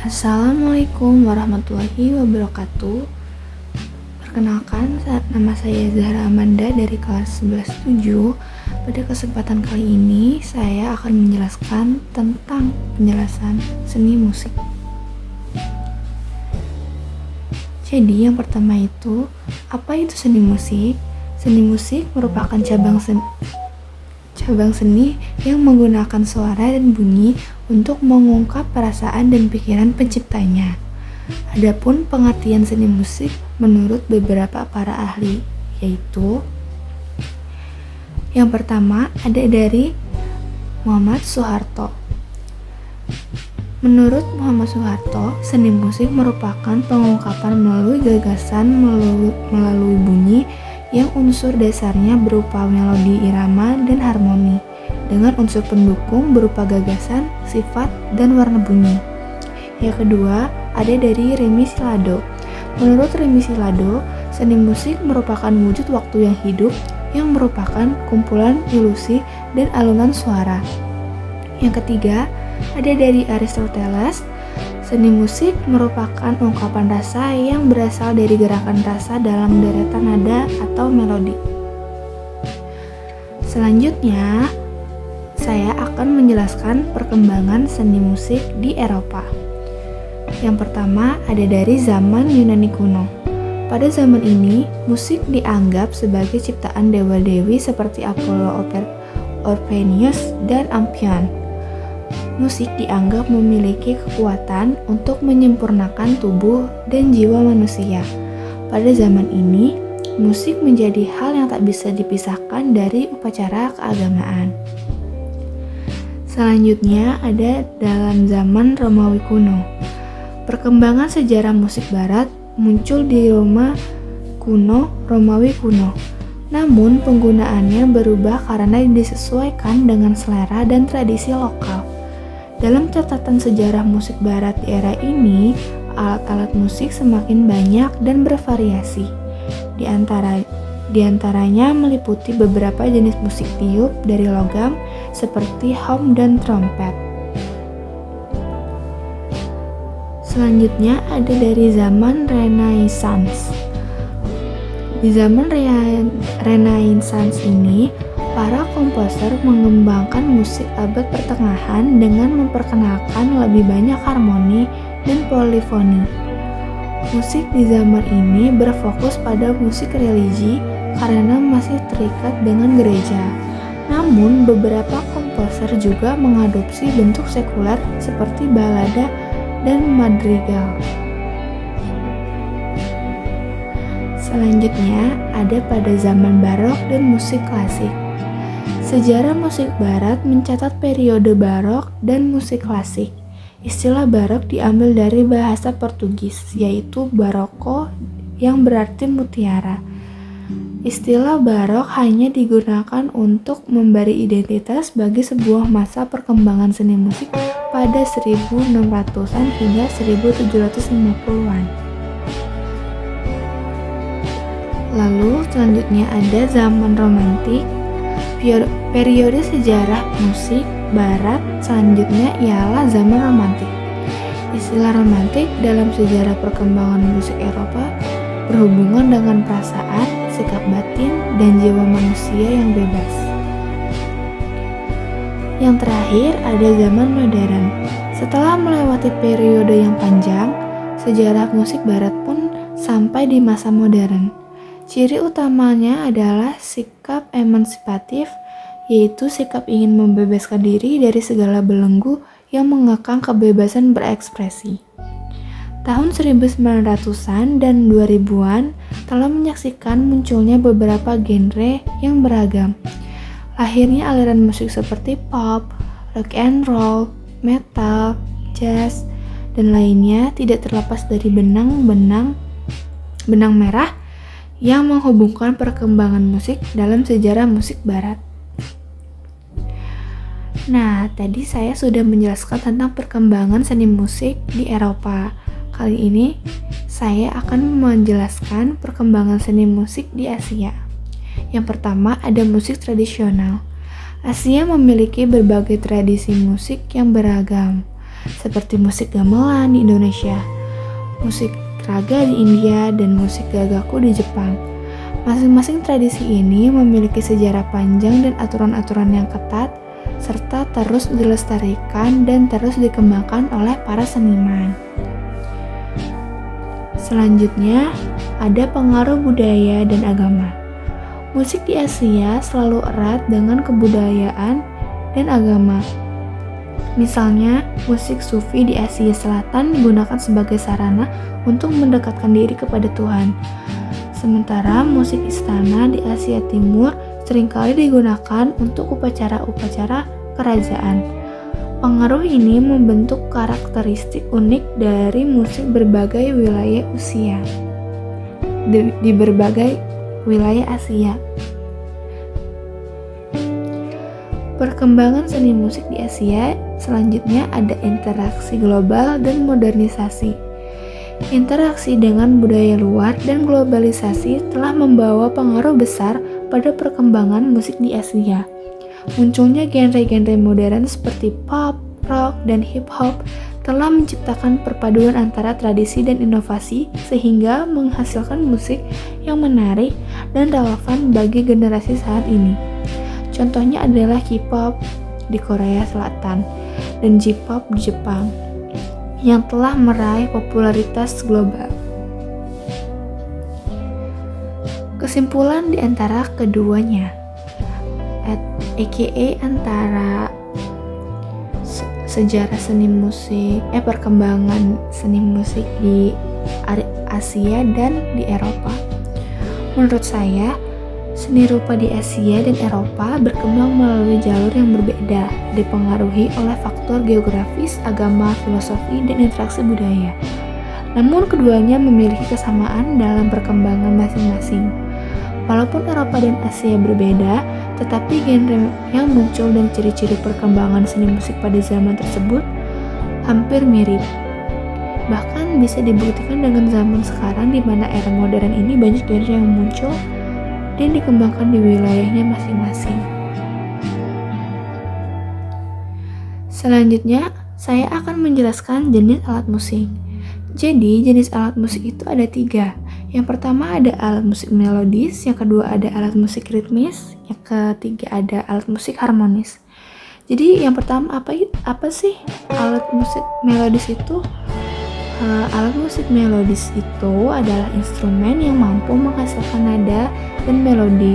Assalamualaikum warahmatullahi wabarakatuh. Perkenalkan, nama saya Zahra Amanda dari kelas 11-7. Pada kesempatan kali ini, saya akan menjelaskan tentang penjelasan seni musik. Jadi, yang pertama itu, apa itu seni musik? Seni musik merupakan cabang seni yang menggunakan suara dan bunyi untuk mengungkap perasaan dan pikiran penciptanya. Adapun pengertian seni musik menurut beberapa para ahli, yaitu yang pertama ada dari Muhammad Soeharto. Menurut Muhammad Soeharto, seni musik merupakan pengungkapan melalui gagasan melalui bunyi yang unsur dasarnya berupa melodi, irama, dan harmoni, dengan unsur pendukung berupa gagasan, sifat, dan warna bunyi. Yang kedua, ada dari Remy Silado. Menurut Remy Silado, seni musik merupakan wujud waktu yang hidup yang merupakan kumpulan ilusi dan alunan suara. Yang ketiga, ada dari Aristoteles. Seni musik merupakan ungkapan rasa yang berasal dari gerakan rasa dalam deretan nada atau melodi. Selanjutnya, saya akan menjelaskan perkembangan seni musik di Eropa. Yang pertama ada dari zaman Yunani kuno. Pada zaman ini, musik dianggap sebagai ciptaan dewa-dewi seperti Apollo, Orpheus, dan Amphion. Musik dianggap memiliki kekuatan untuk menyempurnakan tubuh dan jiwa manusia. Pada zaman ini, musik menjadi hal yang tak bisa dipisahkan dari upacara keagamaan. Selanjutnya ada dalam zaman Romawi kuno. Perkembangan sejarah musik barat muncul di Romawi kuno. Namun penggunaannya berubah karena disesuaikan dengan selera dan tradisi lokal. Dalam catatan sejarah musik barat di era ini, alat-alat musik semakin banyak dan bervariasi. Di antaranya meliputi beberapa jenis musik tiup dari logam seperti hom dan trompet. Selanjutnya ada dari zaman Renaissance. Di zaman Renaissance ini, para komposer mengembangkan musik abad pertengahan dengan memperkenalkan lebih banyak harmoni dan polifoni. Musik di zaman ini berfokus pada musik religi karena masih terikat dengan gereja. Namun, beberapa komposer juga mengadopsi bentuk sekuler seperti balada dan madrigal. Selanjutnya ada pada zaman barok dan musik klasik. Sejarah musik barat mencatat periode barok dan musik klasik. Istilah barok diambil dari bahasa Portugis, yaitu barroco yang berarti mutiara. Istilah barok hanya digunakan untuk memberi identitas bagi sebuah masa perkembangan seni musik pada 1600-an hingga 1750-an. Lalu selanjutnya ada zaman romantik. Periode sejarah musik barat selanjutnya ialah zaman romantik. Istilah romantik dalam sejarah perkembangan musik Eropa berhubungan dengan perasaan, sikap batin, dan jiwa manusia yang bebas. Yang terakhir ada zaman modern. Setelah melewati periode yang panjang, sejarah musik barat pun sampai di masa modern. Ciri utamanya adalah sikap emansipatif, yaitu sikap ingin membebaskan diri dari segala belenggu yang mengekang kebebasan berekspresi. Tahun 1900-an dan 2000-an telah menyaksikan munculnya beberapa genre yang beragam. Lahirnya aliran musik seperti pop, rock and roll, metal, jazz, dan lainnya tidak terlepas dari benang merah yang menghubungkan perkembangan musik dalam sejarah musik barat. Nah, tadi saya sudah menjelaskan tentang perkembangan seni musik di Eropa. Kali ini, saya akan menjelaskan perkembangan seni musik di Asia. Yang pertama, ada musik tradisional. Asia memiliki berbagai tradisi musik yang beragam. seperti musik gamelan di Indonesia, musik raga di India, dan musik gagaku di Jepang. Masing-masing tradisi ini memiliki sejarah panjang dan aturan-aturan yang ketat, serta terus dilestarikan dan terus dikembangkan oleh para seniman. Selanjutnya, ada pengaruh budaya dan agama. Musik di Asia selalu erat dengan kebudayaan dan agama. Misalnya, musik Sufi di Asia Selatan digunakan sebagai sarana untuk mendekatkan diri kepada Tuhan. Sementara musik istana di Asia Timur seringkali digunakan untuk upacara-upacara kerajaan. Pengaruh ini membentuk karakteristik unik dari musik berbagai wilayah di berbagai wilayah Asia. Perkembangan seni musik di Asia selanjutnya ada interaksi global dan modernisasi. Interaksi dengan budaya luar dan globalisasi telah membawa pengaruh besar pada perkembangan musik di Asia. Munculnya genre-genre modern seperti pop, rock, dan hip hop telah menciptakan perpaduan antara tradisi dan inovasi sehingga menghasilkan musik yang menarik dan relevan bagi generasi saat ini. Contohnya adalah K-pop di Korea Selatan dan J-pop di Jepang yang telah meraih popularitas global. Kesimpulan di antara keduanya, aka antara sejarah seni musik, perkembangan seni musik di Asia dan di Eropa. Menurut saya, seni rupa di Asia dan Eropa berkembang melalui jalur yang berbeda, dipengaruhi oleh faktor geografis, agama, filosofi, dan interaksi budaya. Namun keduanya memiliki kesamaan dalam perkembangan masing-masing. Walaupun Eropa dan Asia berbeda, tetapi genre yang muncul dan ciri-ciri perkembangan seni musik pada zaman tersebut hampir mirip. Bahkan bisa dibuktikan dengan zaman sekarang di mana era modern ini banyak genre yang muncul dan dikembangkan di wilayahnya masing-masing. Selanjutnya, saya akan menjelaskan jenis alat musik. Jadi, jenis alat musik itu ada 3. Yang pertama ada alat musik melodis, yang kedua ada alat musik ritmis, yang ketiga ada alat musik harmonis. Jadi yang pertama apa sih alat musik melodis itu? Alat musik melodis itu adalah instrumen yang mampu menghasilkan nada dan melodi.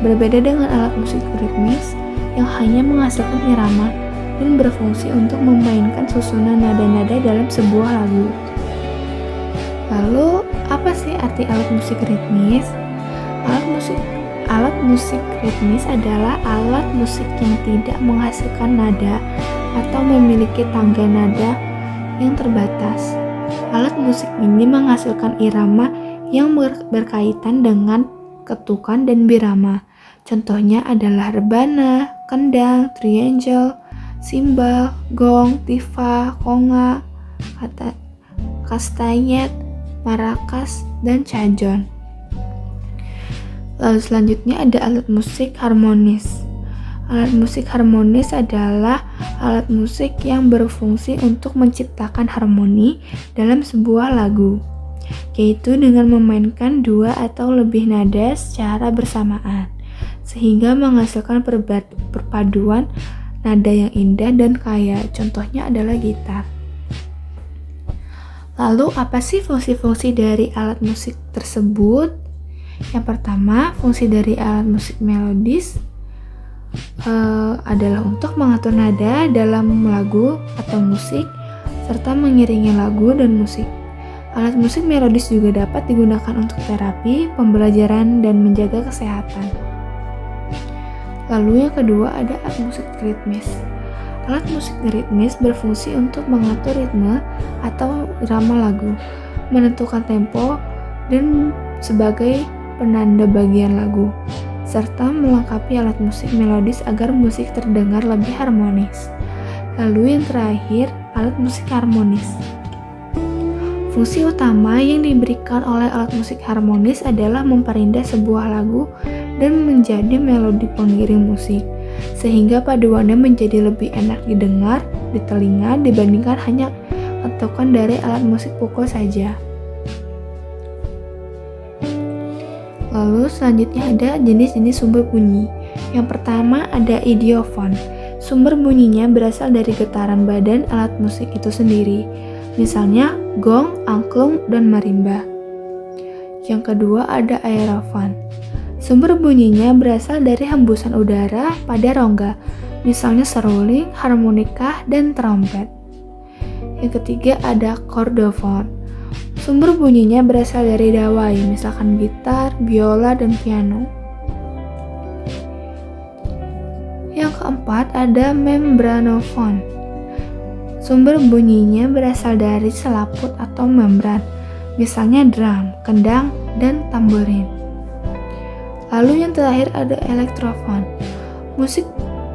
Berbeda dengan alat musik ritmis yang hanya menghasilkan irama dan berfungsi untuk memainkan susunan nada-nada dalam sebuah lagu. Lalu, apa sih arti alat musik ritmis? Alat musik ritmis adalah alat musik yang tidak menghasilkan nada atau memiliki tangga nada yang terbatas. Alat musik ini menghasilkan irama yang berkaitan dengan ketukan dan birama. Contohnya adalah rebana, kendang, triangle, simbal, gong, tifa, konga, kastanyet, marakas, dan cajon. Lalu selanjutnya ada alat musik harmonis. Alat musik harmonis adalah alat musik yang berfungsi untuk menciptakan harmoni dalam sebuah lagu, yaitu dengan memainkan 2 atau lebih nada secara bersamaan, sehingga menghasilkan perpaduan nada yang indah dan kaya. Contohnya adalah gitar. Lalu apa sih fungsi-fungsi dari alat musik tersebut? Yang pertama, fungsi dari alat musik melodis adalah untuk mengatur nada dalam lagu atau musik, serta mengiringi lagu dan musik. Alat musik melodis juga dapat digunakan untuk terapi, pembelajaran, dan menjaga kesehatan. Lalu yang kedua ada alat musik ritmis. Alat musik ritmis berfungsi untuk mengatur ritme atau irama lagu, menentukan tempo, dan sebagai penanda bagian lagu, serta melengkapi alat musik melodis agar musik terdengar lebih harmonis. Lalu yang terakhir, alat musik harmonis. Fungsi utama yang diberikan oleh alat musik harmonis adalah memperindah sebuah lagu dan menjadi melodi pengiring musik, sehingga paduannya menjadi lebih enak didengar di telinga dibandingkan hanya ketukan dari alat musik pukul saja. Lalu selanjutnya ada jenis-jenis sumber bunyi. Yang pertama ada idiofon. Sumber bunyinya berasal dari getaran badan alat musik itu sendiri. Misalnya gong, angklung, dan marimba. Yang kedua ada aerofon. Sumber bunyinya berasal dari hembusan udara pada rongga, misalnya seruling, harmonika, dan trompet. Yang ketiga ada kordofon. Sumber bunyinya berasal dari dawai, misalkan gitar, biola, dan piano. Yang keempat ada membranofon. Sumber bunyinya berasal dari selaput atau membran, misalnya drum, kendang, dan tamborin. Lalu yang terakhir ada elektrofon.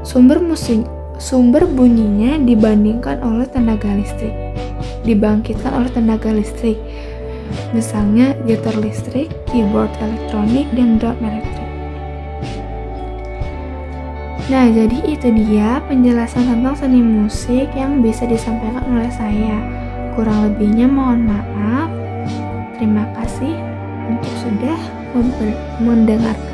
Sumber bunyinya dibangkitkan oleh tenaga listrik. Misalnya gitar listrik, keyboard elektronik, dan drum elektrik. Nah, jadi itu dia penjelasan tentang seni musik yang bisa disampaikan oleh saya. Kurang lebihnya mohon maaf. Terima kasih untuk sudah mendengarkan.